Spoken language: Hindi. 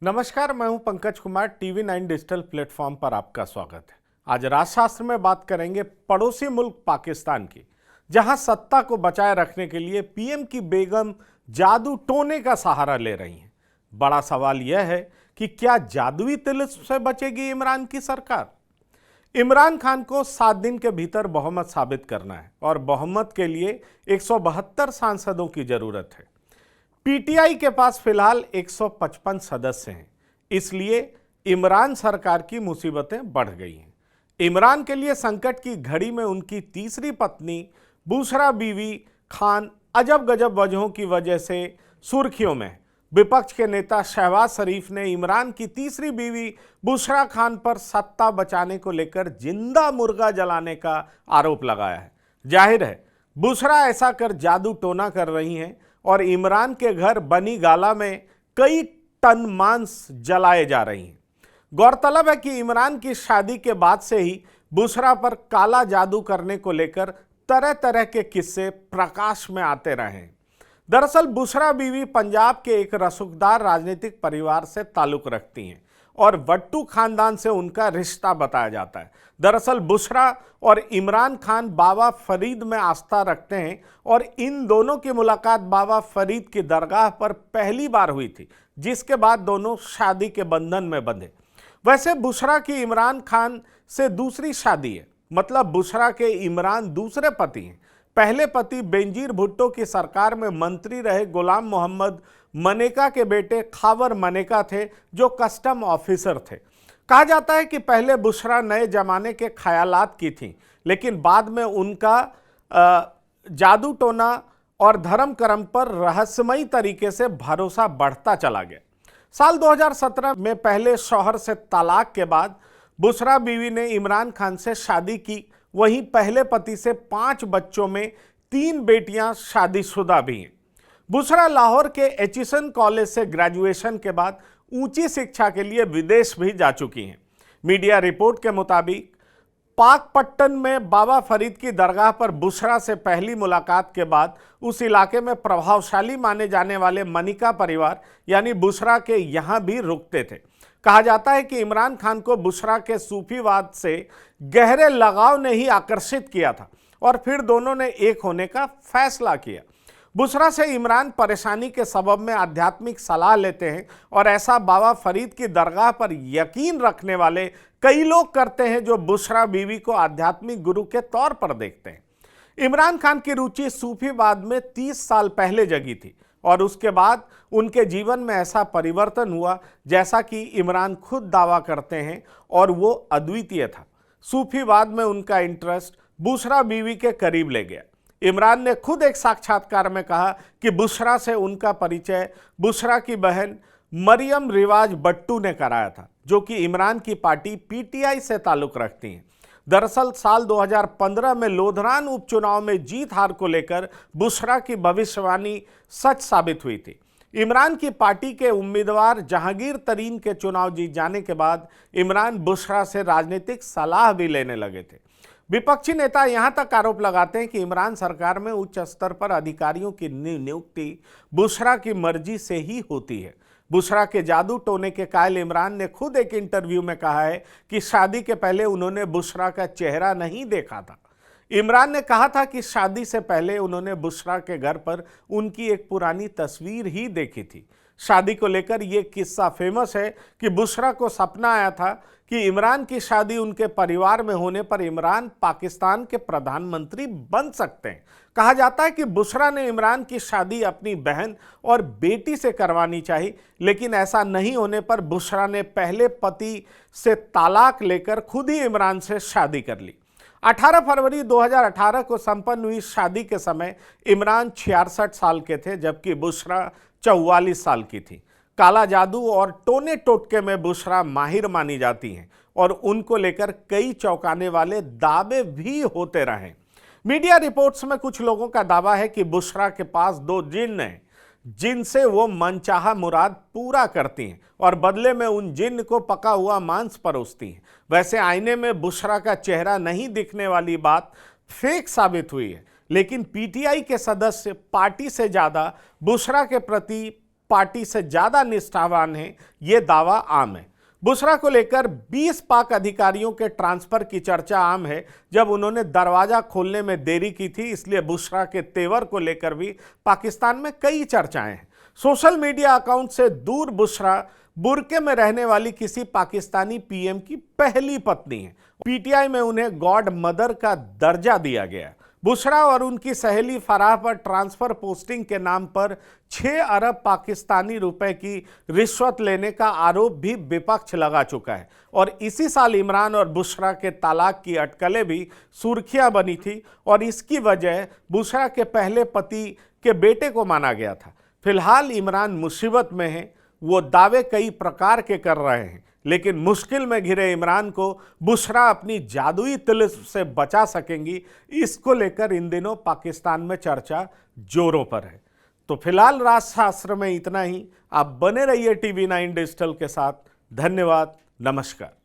नमस्कार, मैं हूं Pankaj Kumar. TV9 digital platform पर आपका स्वागत है। आज राजशास्त्र में बात करेंगे पड़ोसी मुल्क पाकिस्तान की, जहां सत्ता को बचाए रखने के लिए पीएम की बेगम जादू टोने का सहारा ले रही हैं। बड़ा सवाल यह है कि क्या जादुई तिलिस्म से बचेगी इमरान की सरकार? इमरान खान को 7 दिन के भीतर बहुमत साबित करना है और बहुमत के लिए 172 सांसदों की जरूरत है। पीटीआई के पास फिलहाल 155 सदस्य हैं, इसलिए इमरान सरकार की मुसीबतें बढ़ गई हैं। इमरान के लिए संकट की घड़ी में उनकी तीसरी पत्नी बुशरा बीवी खान अजब गजब वजहों की वजह से सुर्खियों में। विपक्ष के नेता शहबाज शरीफ ने इमरान की तीसरी बीवी बुशरा खान पर सत्ता बचाने को लेकर जिंदा मुर्गा जलाने का आरोप लगाया है। जाहिर है बुशरा ऐसा कर जादू टोना कर रही हैं और इमरान के घर बनी गाला में कई टन मांस जलाए जा रही हैं। गौरतलब है कि इमरान की शादी के बाद से ही बुशरा पर काला जादू करने को लेकर तरह तरह के किस्से प्रकाश में आते रहे हैं। दरअसल बुशरा बीवी पंजाब के एक रसूखदार राजनीतिक परिवार से ताल्लुक रखती हैं और वट्टू खानदान से उनका रिश्ता बताया जाता है। दरअसल बुशरा और इमरान खान बाबा फरीद में आस्था रखते हैं और इन दोनों की मुलाकात बाबा फरीद की दरगाह पर पहली बार हुई थी, जिसके बाद दोनों शादी के बंधन में बंधे। वैसे बुशरा की इमरान खान से दूसरी शादी है, मतलब बुशरा के इमरान दूसरे पति हैं। पहले पति बेनजीर भुट्टो की सरकार में मंत्री रहे गुलाम मोहम्मद मनेका के बेटे खावर मनेका थे, जो कस्टम ऑफिसर थे। कहा जाता है कि पहले बुशरा नए जमाने के ख्यालात की थी, लेकिन बाद में उनका जादू टोना और धर्म कर्म पर रहस्यमयी तरीके से भरोसा बढ़ता चला गया। साल 2017 में पहले शौहर से तलाक के बाद बुशरा बीवी ने इमरान खान से शादी की। वहीं पहले पति से 5 बच्चों में 3 बेटियां शादीशुदा भी हैं। बुशरा लाहौर के एचिसन कॉलेज से ग्रेजुएशन के बाद ऊंची शिक्षा के लिए विदेश भी जा चुकी हैं। मीडिया रिपोर्ट के मुताबिक पाकपट्टन में बाबा फरीद की दरगाह पर बुशरा से पहली मुलाकात के बाद उस इलाके में प्रभावशाली माने जाने वाले मनिका परिवार यानी बुशरा के यहां भी रुकते थे। कहा जाता है कि इमरान खान को बुशरा के सूफीवाद से गहरे लगाव ने ही आकर्षित किया था और फिर दोनों ने एक होने का फैसला किया। बुशरा से इमरान परेशानी के सबब में आध्यात्मिक सलाह लेते हैं और ऐसा बाबा फरीद की दरगाह पर यकीन रखने वाले कई लोग करते हैं, जो बुशरा बीवी को आध्यात्मिक गुरु के तौर पर देखते हैं। इमरान खान की रुचि सूफीवाद में 30 साल पहले जगी थी और उसके बाद उनके जीवन में ऐसा परिवर्तन हुआ जैसा कि इमरान खुद दावा करते हैं, और वो अद्वितीय था। सूफीवाद में उनका इंटरेस्ट बुशरा बीवी के करीब ले गया। इमरान ने खुद एक साक्षात्कार में कहा कि बुशरा से उनका परिचय बुशरा की बहन मरियम रिवाज बट्टू ने कराया था, जो कि इमरान की पार्टी पीटीआई से ताल्लुक रखती हैं। दरअसल साल 2015 में लोधरान उपचुनाव में जीत हार को लेकर बुशरा की भविष्यवाणी सच साबित हुई थी। इमरान की पार्टी के उम्मीदवार जहांगीर तरीन के चुनाव जीत जाने के बाद इमरान बुशरा से राजनीतिक सलाह भी लेने लगे थे। विपक्षी नेता यहां तक आरोप लगाते हैं कि इमरान सरकार में उच्च स्तर पर अधिकारियों की नियुक्ति बुशरा की मर्जी से ही होती है। बुशरा के जादू टोने के कायल इमरान ने खुद एक इंटरव्यू में कहा है कि शादी के पहले उन्होंने बुशरा का चेहरा नहीं देखा था। इमरान ने कहा था कि शादी से पहले उन्होंने बुशरा के घर पर उनकी एक पुरानी तस्वीर ही देखी थी। शादी को लेकर यह किस्सा फेमस है कि बुशरा को सपना आया था कि इमरान की शादी उनके परिवार में होने पर इमरान पाकिस्तान के प्रधानमंत्री बन सकते हैं। कहा जाता है कि बुशरा ने इमरान की शादी अपनी बहन और बेटी से करवानी चाहिए, लेकिन ऐसा नहीं होने पर बुशरा ने पहले पति से तलाक लेकर खुद ही इमरान से शादी कर ली। 18 फरवरी 2018 को संपन्न हुई शादी के समय इमरान 66 साल के थे, जबकि बुशरा 44 साल की थी। काला जादू और टोने टोटके में बुशरा माहिर मानी जाती हैं और उनको लेकर कई चौंकाने वाले दावे भी होते रहे। मीडिया रिपोर्ट्स में कुछ लोगों का दावा है कि बुशरा के पास 2 जिन्न हैं, जिनसे वो मनचाहा मुराद पूरा करती हैं और बदले में उन जिन्न को पका हुआ मांस परोसती हैं। वैसे आईने में बुशरा का चेहरा नहीं दिखने वाली बात फेक साबित हुई है, लेकिन पीटीआई के सदस्य पार्टी से ज्यादा बुशरा के प्रति पार्टी से ज्यादा निष्ठावान हैं, ये दावा आम है। बुशरा को लेकर 20 पाक अधिकारियों के ट्रांसफर की चर्चा आम है। जब उन्होंने दरवाजा खोलने में देरी की थी, इसलिए बुशरा के तेवर को लेकर भी पाकिस्तान में कई चर्चाएं हैं। सोशल मीडिया अकाउंट से दूर बुशरा बुर्के में रहने वाली किसी पाकिस्तानी पीएम की पहली पत्नी है। पीटीआई में उन्हें गॉड मदर का दर्जा दिया गया। बुशरा और उनकी सहेली फराह पर ट्रांसफर पोस्टिंग के नाम पर 6 अरब पाकिस्तानी रुपए की रिश्वत लेने का आरोप भी विपक्ष लगा चुका है। और इसी साल इमरान और बुशरा के तलाक की अटकलें भी सुर्खियां बनी थी और इसकी वजह बुशरा के पहले पति के बेटे को माना गया था। फिलहाल इमरान मुसीबत में है, वो दावे कई प्रकार के कर रहे हैं, लेकिन मुश्किल में घिरे इमरान को बुशरा अपनी जादुई तिलिस्म से बचा सकेंगी, इसको लेकर इन दिनों पाकिस्तान में चर्चा जोरों पर है। तो फिलहाल राजशास्त्र में इतना ही। आप बने रहिए टीवी 9 डिजिटल के साथ। धन्यवाद, नमस्कार।